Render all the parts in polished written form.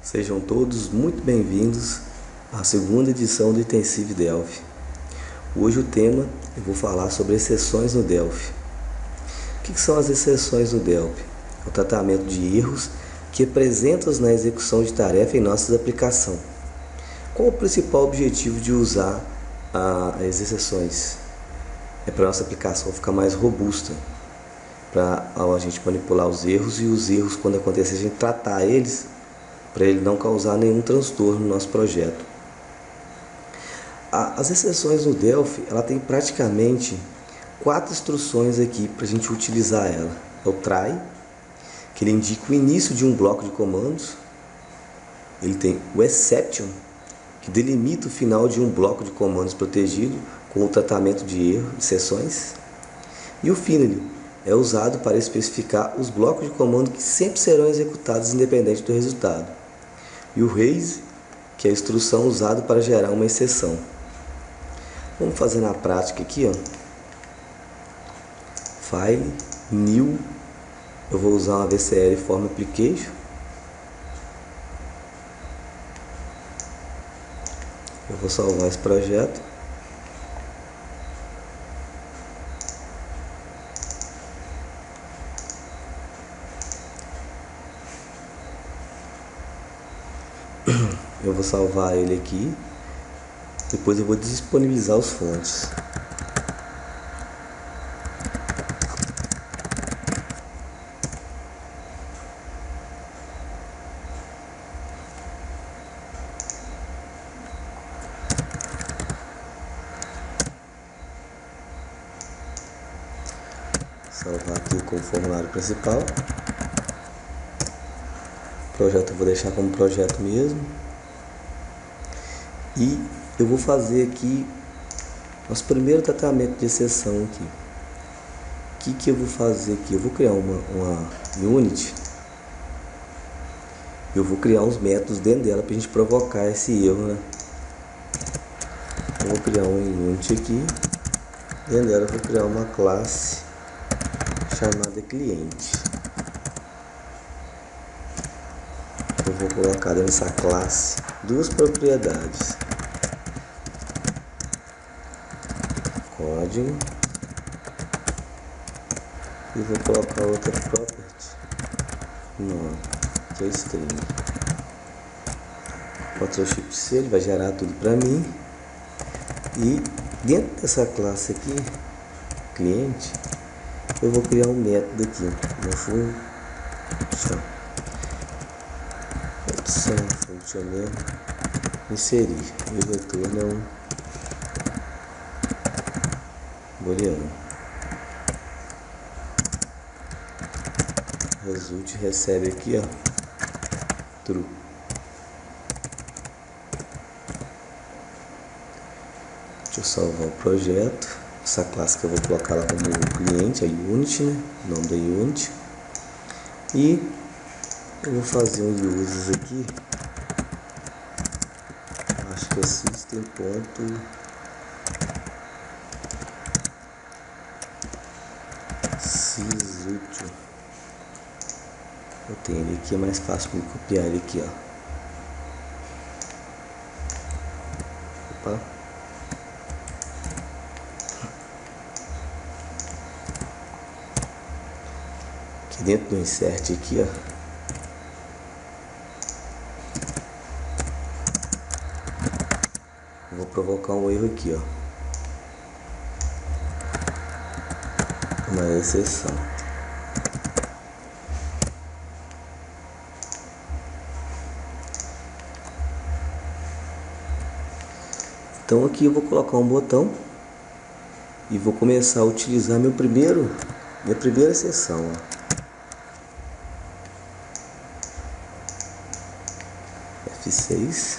Sejam todos muito bem-vindos à segunda edição do Intensive Delphi. Hoje o tema eu vou falar sobre exceções no Delphi. O que são as exceções no Delphi? É o tratamento de erros que apresentam na execução de tarefa em nossas aplicações. Qual o principal objetivo de usar as exceções? É para a nossa aplicação ficar mais robusta, para a gente manipular os erros e os erros, quando acontecer, a gente tratar eles para ele não causar nenhum transtorno no nosso projeto. As exceções no Delphi, ela tem praticamente 4 instruções aqui para a gente utilizar ela. É o try, que ele indica o início de um bloco de comandos. Ele tem o exception, que delimita o final de um bloco de comandos protegido com o tratamento de erro, de exceções. E o finally é usado para especificar os blocos de comando que sempre serão executados independente do resultado. E o raise, que é a instrução usada para gerar uma exceção. Vamos fazer na prática aqui, ó. File, new, eu vou usar uma VCL Form Application. Eu vou salvar esse projeto. Eu vou salvar ele aqui. Depois eu vou disponibilizar os fontes. Salvar aqui com o formulário principal. O projeto eu vou deixar como projeto mesmo. E eu vou fazer aqui nosso primeiro tratamento de exceção aqui. O que eu vou fazer aqui? Eu vou criar uma unit. Eu vou criar uns métodos dentro dela para a gente provocar esse erro, né? Eu vou criar um unit aqui. Dentro dela eu vou criar uma classe chamada cliente. Eu vou colocar nessa classe duas propriedades. Código. E vou colocar outra property, nome, que é string. Ctrl Shift C, ele vai gerar tudo para mim. E dentro dessa classe aqui, cliente, eu vou criar um método aqui, uma função. Funcionando, inserir. E o retorno é um booleano. Result recebe aqui, ó, true. Deixa eu salvar o projeto. Essa classe que eu vou colocar lá como cliente, a unit, né? O nome da unit. E eu vou fazer um uses aqui. Acho que é system ponto sysútil. Eu tenho ele aqui, é mais fácil de copiar ele aqui, ó. Opa. Aqui dentro do insert aqui, ó. Eu vou provocar um erro aqui, ó. Uma exceção. Então aqui eu vou colocar um botão e vou começar a utilizar minha primeira exceção, ó. F6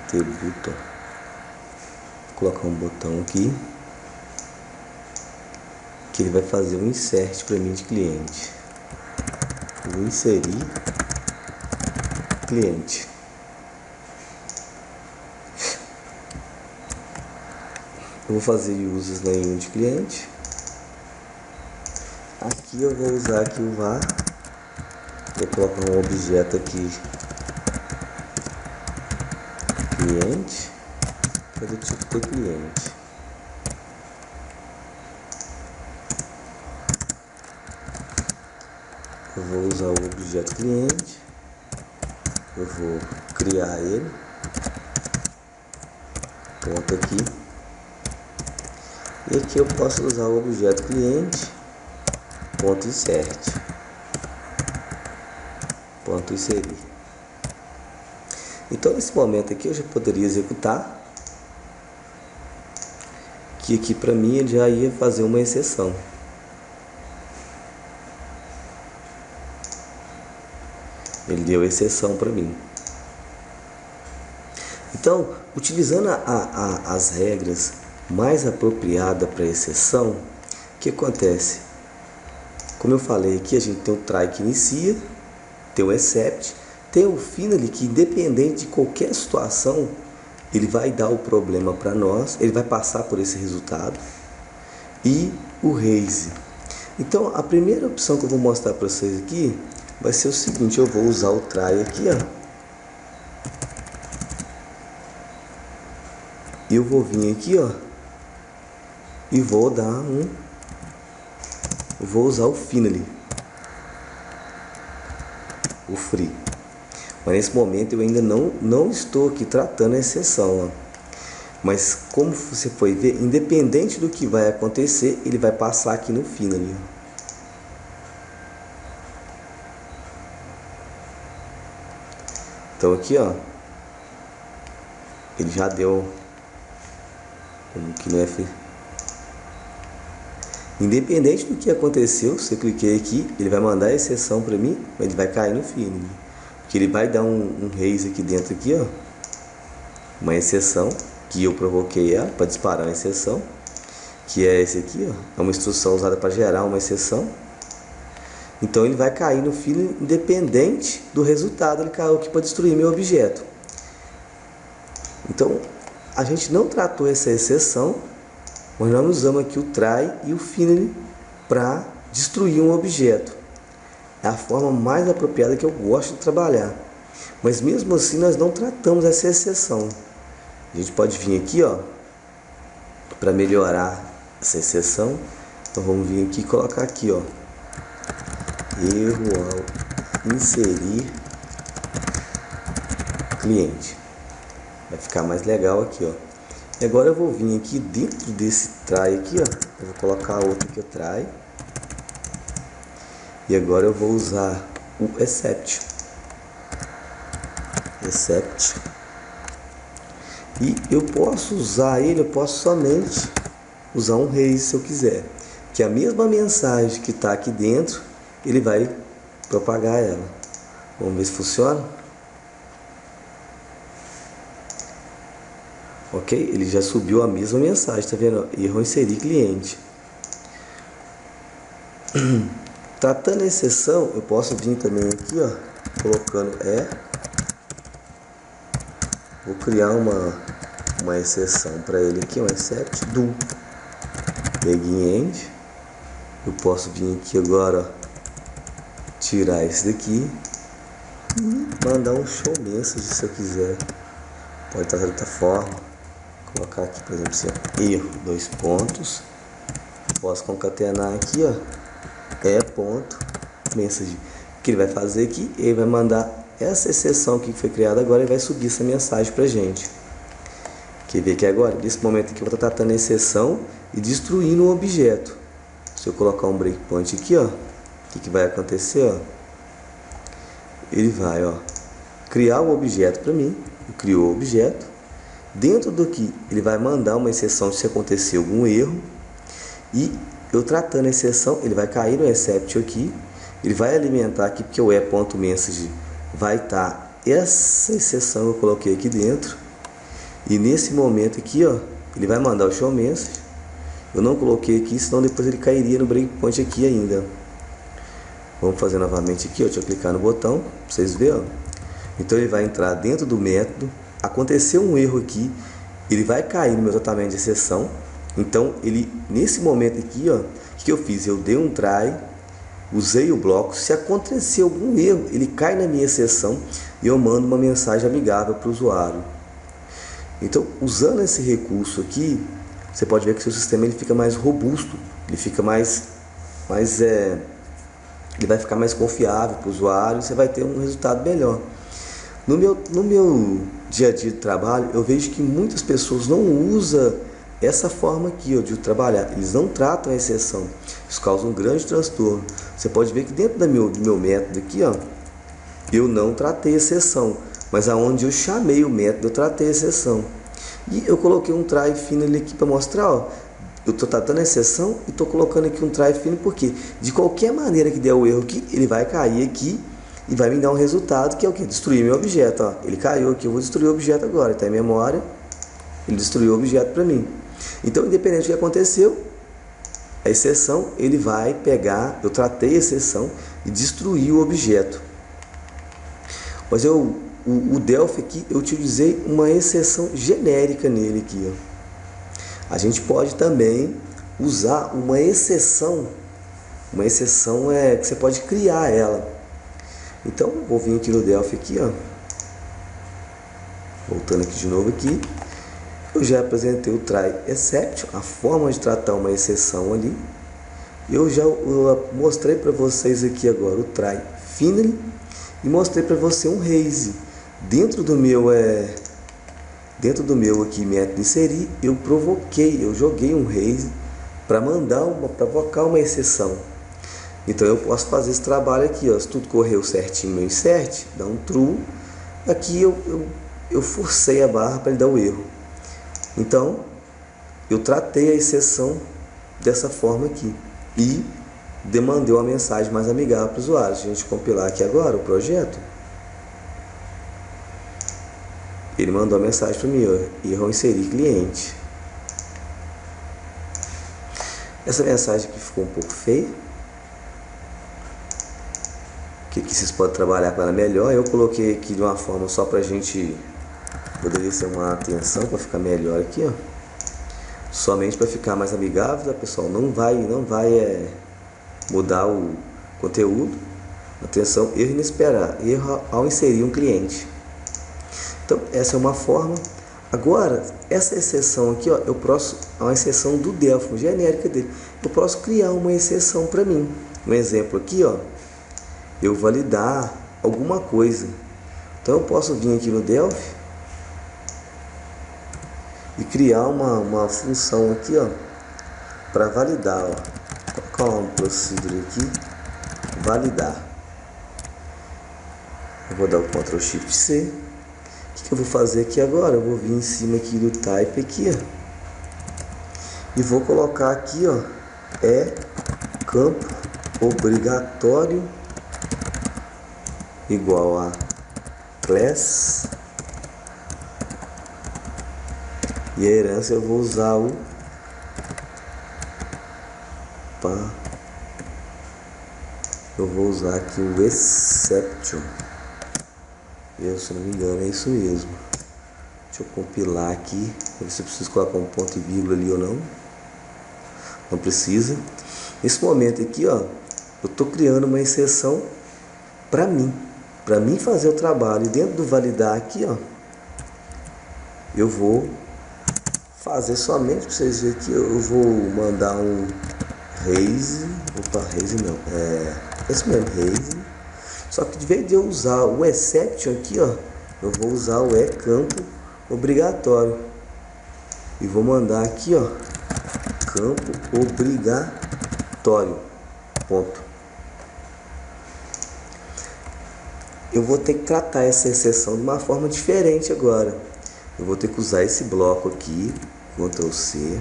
T-button. Vou colocar um botão aqui que ele vai fazer um insert para mim de cliente. Vou inserir cliente. Eu vou fazer uses na unit cliente. Aqui eu vou usar aqui o var Vou colocar um objeto aqui, cliente, é do tipo de cliente. Eu vou usar o objeto cliente, eu vou criar ele, ponto aqui, e aqui eu posso usar o objeto cliente, ponto insert, ponto inserir. Então nesse momento aqui eu já poderia executar, que aqui para mim ele já ia fazer uma exceção. Ele deu exceção para mim. Então, utilizando as regras mais apropriadas para exceção, o que acontece? Como eu falei aqui, a gente tem o try que inicia, tem o except, tem o finally que, independente de qualquer situação, ele vai dar o problema para nós, ele vai passar por esse resultado, e o raise. Então, a primeira opção que eu vou mostrar para vocês aqui vai ser o seguinte: eu vou usar o try aqui, ó. E eu vou vir aqui, ó, e vou dar eu vou usar o finally, o free. Mas nesse momento eu ainda não estou aqui tratando a exceção, ó. Mas como você foi ver, independente do que vai acontecer, ele vai passar aqui no finally, ó. Então aqui, ó, ele já deu que não é free. Independente do que aconteceu, se eu cliquei aqui, ele vai mandar a exceção para mim, mas ele vai cair no finally, porque ele vai dar um raise aqui dentro aqui, ó, uma exceção que eu provoquei ela para disparar uma exceção, que é esse aqui, ó, é uma instrução usada para gerar uma exceção. Então ele vai cair no finally independente do resultado, ele caiu aqui para destruir meu objeto. Então a gente não tratou essa exceção, mas nós usamos aqui o try e o finally para destruir um objeto. É a forma mais apropriada que eu gosto de trabalhar. Mas mesmo assim nós não tratamos essa exceção. A gente pode vir aqui, ó, para melhorar essa exceção. Então vamos vir aqui e colocar aqui, ó, erro ao inserir cliente. Vai ficar mais legal aqui, ó. E agora eu vou vir aqui dentro desse try aqui, ó. Eu vou colocar outro aqui, o try. E agora eu vou usar o except. Except. E eu posso usar ele, eu posso somente usar um raise se eu quiser. Que a mesma mensagem que está aqui dentro, ele vai propagar ela. Vamos ver se funciona. Ok? Ele já subiu a mesma mensagem, tá vendo? Erro inserir cliente. Tratando a exceção, eu posso vir também aqui, ó, colocando vou criar uma exceção para ele aqui, um except do begin end. Eu posso vir aqui agora, ó, tirar esse daqui e mandar um show message se eu quiser. Pode estar de outra forma. Colocar aqui, por exemplo, assim, ó, erro, 2 pontos. Posso concatenar aqui, ó, ponto message. O que ele vai fazer aqui? Ele vai mandar essa exceção que foi criada agora e vai subir essa mensagem pra gente. Quer ver que agora, nesse momento aqui, eu vou estar tratando a exceção e destruindo um objeto. Se eu colocar um breakpoint aqui, ó, o que vai acontecer, ó? Ele vai, ó, criar o objeto para mim. Criou o objeto. Dentro do que ele vai mandar uma exceção se acontecer algum erro. E eu tratando a exceção, ele vai cair no except aqui. Ele vai alimentar aqui, porque o e.message vai estar essa exceção que eu coloquei aqui dentro. E nesse momento aqui, ó, ele vai mandar o show message. Eu não coloquei aqui, senão depois ele cairia no breakpoint aqui ainda. Vamos fazer novamente aqui, ó, deixa eu clicar no botão, pra vocês verem, ó. Então ele vai entrar dentro do método. Aconteceu um erro aqui, ele vai cair no meu tratamento de exceção. Então ele, nesse momento aqui, ó, o que eu fiz? Eu dei um try, usei o bloco, se acontecer algum erro, ele cai na minha exceção e eu mando uma mensagem amigável para o usuário. Então, usando esse recurso aqui, você pode ver que o seu sistema ele fica mais robusto, ele fica ele vai ficar mais confiável para o usuário, você vai ter um resultado melhor. No meu dia a dia de trabalho, eu vejo que muitas pessoas não usam essa forma aqui, ó, de trabalhar. Eles não tratam a exceção. Isso causa um grande transtorno. Você pode ver que dentro do meu método aqui, ó, eu não tratei a exceção, mas aonde eu chamei o método, eu tratei a exceção. E eu coloquei um try final aqui para mostrar, ó, eu estou tratando a exceção e estou colocando aqui um try final porque de qualquer maneira que der o erro aqui, ele vai cair aqui e vai me dar um resultado que é o que? Destruir meu objeto. Ó. Ele caiu aqui, eu vou destruir o objeto agora. Está em memória, ele destruiu o objeto para mim. Então, independente do que aconteceu, a exceção, ele vai pegar, eu tratei a exceção e destruir o objeto. Mas o Delphi aqui, eu utilizei uma exceção genérica nele aqui. Ó. A gente pode também usar uma exceção é que você pode criar ela. Então, vou vir aqui no Delphi aqui, ó. Voltando aqui de novo aqui. Eu já apresentei o try exception, a forma de tratar uma exceção ali. Eu mostrei para vocês aqui agora o try finally e mostrei para você um raise. Dentro do meu aqui método inserir, eu joguei um raise para provocar uma exceção. Então eu posso fazer esse trabalho aqui, ó. Se tudo correu certinho no insert, dá um true. Aqui eu forcei a barra para ele dar o erro. Então eu tratei a exceção dessa forma aqui e demandei uma mensagem mais amigável para o usuário. Se a gente compilar aqui agora o projeto, ele mandou a mensagem para mim, ó, erro inserir cliente. Essa mensagem aqui ficou um pouco feia, que vocês podem trabalhar com ela melhor. Eu coloquei aqui de uma forma só para a gente, poderia ser uma atenção para ficar melhor aqui, ó, somente para ficar mais amigável, tá, pessoal? Não vai mudar o conteúdo. Atenção, erro inesperado, erro ao inserir um cliente. Então essa é uma forma. Agora essa exceção aqui, ó, eu posso, uma exceção do Delphi, genérica dele, eu posso criar uma exceção para mim. Um exemplo aqui, ó, eu validar alguma coisa. Então eu posso vir aqui no Delphi e criar uma função aqui, ó, para validar, ó. Vou colocar um procedure aqui, validar. Eu vou dar o Ctrl Shift C. O que eu vou fazer aqui agora? Eu vou vir em cima aqui do type aqui, ó, e vou colocar aqui, ó, campo obrigatório igual a class, e a herança eu vou usar eu vou usar aqui o exception. Se não me engano é isso mesmo. Deixa eu compilar aqui, ver se eu preciso colocar um ponto e vírgula ali ou não. Não precisa. Nesse momento aqui, ó, eu estou criando uma exceção para mim fazer o trabalho. E dentro do validar aqui, ó, eu vou fazer somente para vocês verem aqui. Eu vou mandar um raise. Raise não, esse mesmo, raise. Só que de vez de eu usar o exception aqui, ó, eu vou usar o campo obrigatório e vou mandar aqui, ó, campo obrigatório, ponto. Eu vou ter que tratar essa exceção de uma forma diferente agora. Eu vou ter que usar esse bloco aqui, Ctrl C,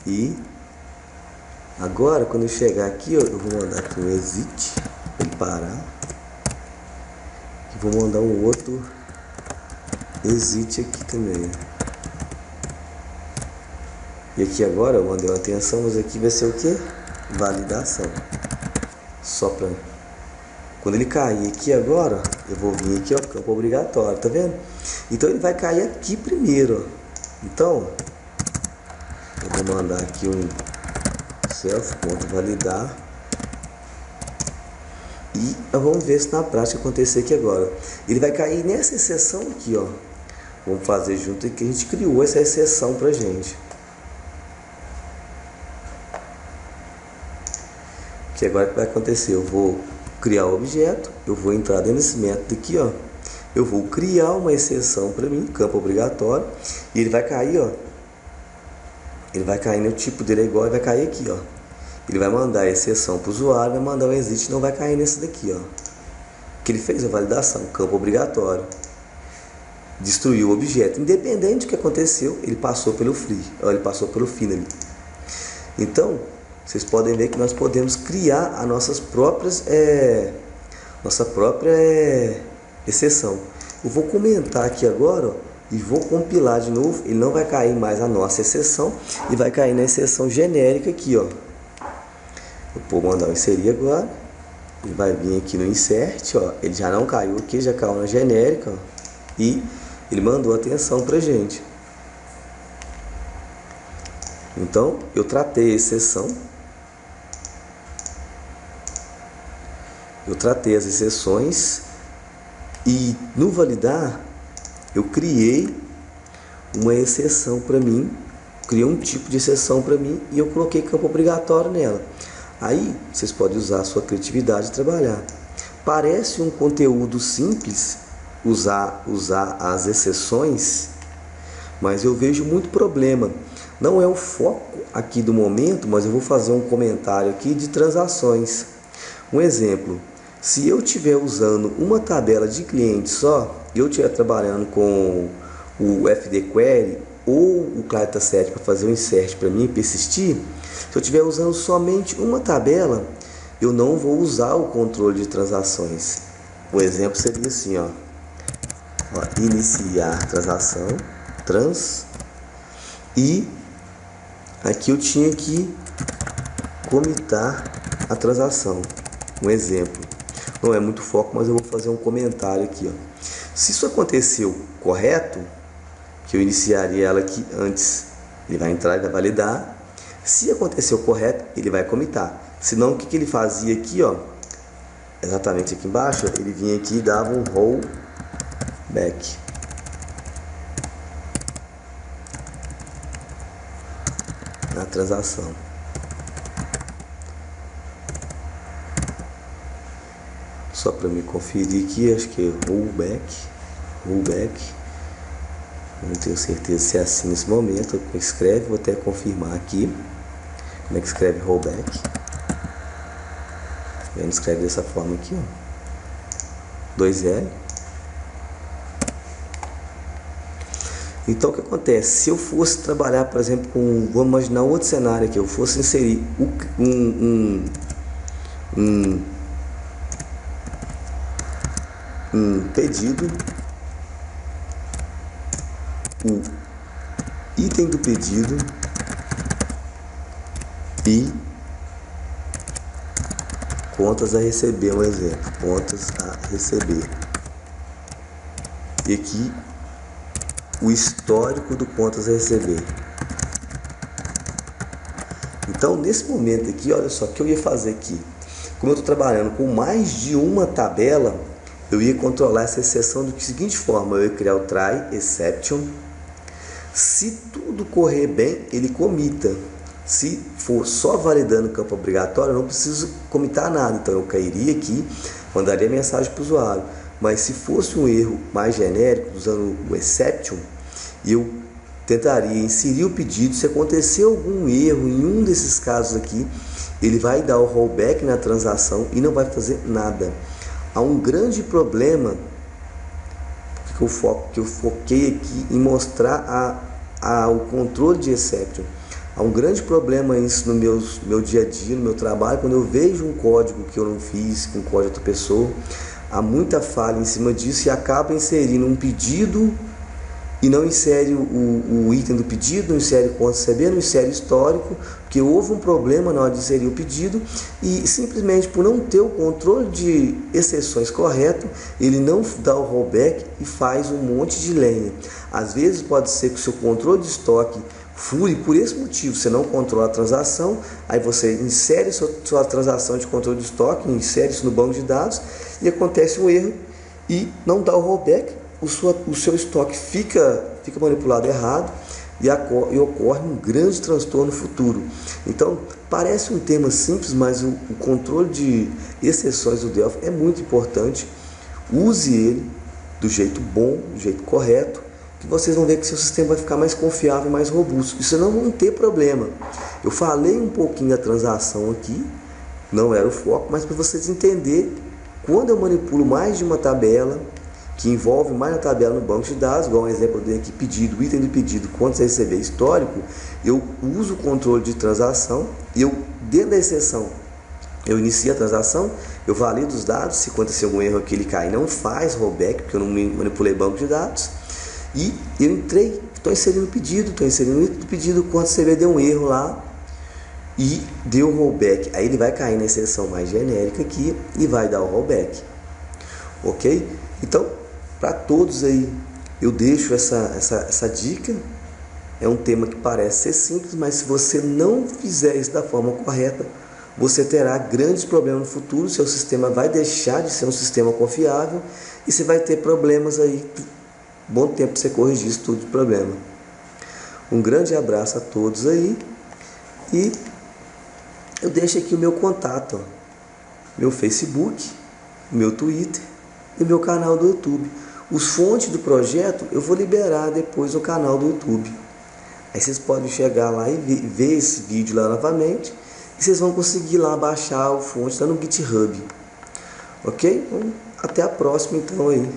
e agora quando eu chegar aqui, ó, eu vou mandar aqui um exit, ele parar, e vou mandar um outro exit aqui também. E aqui agora eu mandei uma atenção, mas aqui vai ser o que? Validação. Só para quando ele cair aqui agora, eu vou vir aqui, ó, campo obrigatório, tá vendo? Então ele vai cair aqui primeiro, ó. Então eu vou mandar aqui um self.validar. E vamos ver se na prática acontecer aqui agora. Ele vai cair nessa exceção aqui, ó. Vamos fazer junto aqui, a gente criou essa exceção pra gente. Que agora o que vai acontecer? Eu vou criar o objeto, eu vou entrar dentro desse método aqui, ó. Eu vou criar uma exceção para mim, campo obrigatório, e ele vai cair, ó. Ele vai cair no tipo dele é igual, ele vai cair aqui, ó. Ele vai mandar a exceção para o usuário, vai mandar um exit, não vai cair nesse daqui, ó. Que ele fez a validação, campo obrigatório. Destruiu o objeto. Independente do que aconteceu, ele passou pelo free, ó, ele passou pelo final. Então, vocês podem ver que nós podemos criar a nossa própria exceção. Eu vou comentar aqui agora, ó, e vou compilar de novo. Ele não vai cair mais a nossa exceção e vai cair na exceção genérica aqui, ó. Eu vou mandar o inserir agora. Ele vai vir aqui no insert, ó. Ele já não caiu aqui, já caiu na genérica, ó. E ele mandou atenção pra gente. Então, eu tratei a exceção. Eu tratei as exceções. E no validar, eu criei uma exceção para mim. Criei um tipo de exceção para mim e eu coloquei campo obrigatório nela. Aí vocês podem usar a sua criatividade e trabalhar. Parece um conteúdo simples usar as exceções, mas eu vejo muito problema. Não é o foco aqui do momento, mas eu vou fazer um comentário aqui de transações. Um exemplo, se eu estiver usando uma tabela de cliente só, eu estiver trabalhando com o FD Query ou o Clarity7 para fazer um insert para mim persistir, se eu estiver usando somente uma tabela, eu não vou usar o controle de transações. O exemplo seria assim, ó, iniciar transação, trans, e aqui eu tinha que comitar a transação. Um exemplo, não é muito foco, mas eu vou fazer um comentário aqui, ó. Se isso aconteceu correto, que eu iniciaria ela aqui antes, ele vai entrar e vai validar. Se aconteceu correto, ele vai comitar. Senão, o que ele fazia aqui, ó, exatamente aqui embaixo, ele vinha aqui e dava um rollback. Na transação. Só para me conferir aqui, acho que é rollback. Não tenho certeza se é assim nesse momento. Como escreve, vou até confirmar aqui. Como é que escreve rollback? Ele escreve dessa forma aqui, ó. 2L. Então o que acontece? Se eu fosse trabalhar, por exemplo, com, vamos imaginar outro cenário aqui, eu fosse inserir um pedido, o item do pedido e contas a receber, um exemplo, contas a receber, e aqui o histórico do contas a receber. Então nesse momento aqui, olha só o que eu ia fazer aqui. Como eu estou trabalhando com mais de uma tabela, eu ia controlar essa exceção da seguinte forma: eu ia criar o try exception. Se tudo correr bem, ele comita. Se for só validando o campo obrigatório, eu não preciso comitar nada. Então eu cairia aqui, mandaria mensagem para o usuário. Mas se fosse um erro mais genérico, usando o exception, eu tentaria inserir o pedido. Se acontecer algum erro em um desses casos aqui, ele vai dar o rollback na transação e não vai fazer nada. Há um grande problema que eu foquei aqui em mostrar o controle de exception. Há um grande problema isso no meu dia a dia, no meu trabalho, quando eu vejo um código que eu não fiz, um código de outra pessoa. Há muita falha em cima disso e acaba inserindo um pedido e não insere o item do pedido, não insere conta receber, não insere histórico, porque houve um problema na hora de inserir o pedido e simplesmente por não ter o controle de exceções correto, ele não dá o rollback e faz um monte de lenha. Às vezes pode ser que o seu controle de estoque fure por esse motivo, você não controla a transação, aí você insere sua transação de controle de estoque, insere isso no banco de dados e acontece um erro e não dá o rollback, o seu estoque fica manipulado errado e ocorre um grande transtorno futuro. Então, parece um tema simples, mas o controle de exceções do Delphi é muito importante. Use ele do jeito bom, do jeito correto, que vocês vão ver que seu sistema vai ficar mais confiável e mais robusto. Isso não vão ter problema. Eu falei um pouquinho da transação aqui, não era o foco, mas para vocês entenderem, quando eu manipulo mais de uma tabela, que envolve mais a tabela no banco de dados, igual um exemplo eu dei aqui, pedido, item de pedido, quanto você receber histórico, eu uso o controle de transação, dentro da exceção, eu inicio a transação, eu valido os dados, se acontecer algum erro aqui ele cai, não faz rollback, porque eu não manipulei banco de dados, e eu entrei, estou inserindo o pedido, estou inserindo o item do pedido, quando você vê deu um erro lá, e deu rollback, aí ele vai cair na exceção mais genérica aqui, e vai dar o rollback, ok? Então, para todos aí, eu deixo essa dica. É um tema que parece ser simples, mas se você não fizer isso da forma correta, você terá grandes problemas no futuro. Seu sistema vai deixar de ser um sistema confiável e você vai ter problemas aí. Bom tempo para você corrigir isso tudo de problema. Um grande abraço a todos aí e eu deixo aqui o meu contato, ó, meu Facebook, meu Twitter e meu canal do YouTube. Os fontes do projeto eu vou liberar depois no canal do YouTube. Aí vocês podem chegar lá e ver esse vídeo lá novamente. E vocês vão conseguir lá baixar o fonte lá no GitHub. Ok? Então, até a próxima então aí.